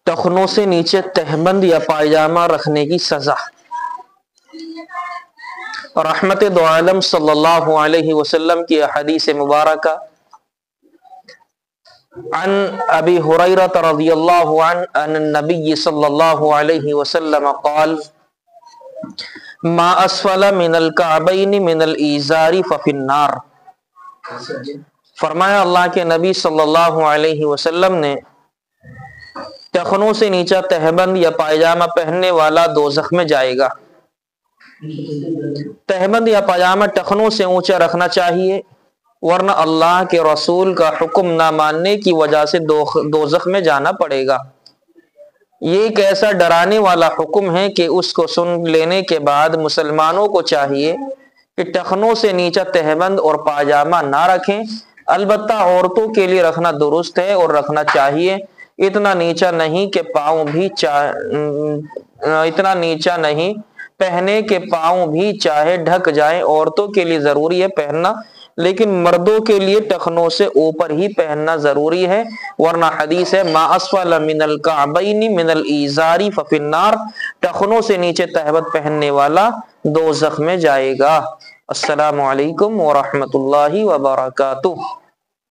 टखनों से नीचे तहबंद या पायजामा रखने की सजा। रहमत दो आलम सल्लल्लाहु अलैहि वसल्लम की हदीस मुबारक अन अबी हुरैरा रज़ियल्लाहु अन्हु नबी सल्लल्लाहु अलैहि वसल्लम क़ाल मा अस्फला मिनल कअबैनि मिनल इज़ारी फ़फ़िन्नार। फरमाया अल्लाह के नबी सल्लल्लाहु अलैहि वसल्लम ने, टखनों से नीचा तहबंद या पायजामा पहनने वाला दोज़ख में जाएगा। तहबंद या पायजामा टखनों से ऊंचा रखना चाहिए, वरना अल्लाह के रसूल का हुक्म ना मानने की वजह से दोज़ख में जाना पड़ेगा। ये एक ऐसा डराने वाला हुक्म है कि उसको सुन लेने के बाद मुसलमानों को चाहिए कि टखनों से नीचा तहबंद और पायजामा ना रखें। अलबत्ता औरतों के लिए रखना दुरुस्त है और रखना चाहिए, इतना नीचा नहीं कि पाँव भी इतना नीचा नहीं पहने के पाँव भी चाहे ढक जाए। औरतों के लिए जरूरी है पहनना, लेकिन मर्दों के लिए टखनों से ऊपर ही पहनना जरूरी है, वरना हदीस है मा अस्फल मिनल कअबैनि मिनल इज़ारी फ़फ़िन्नार, टखनों से नीचे तहबंद पहनने वाला दोज़ख में जाएगा। अस्सलामु अलैकुम व रहमतुल्लाहि व बरकातुहू।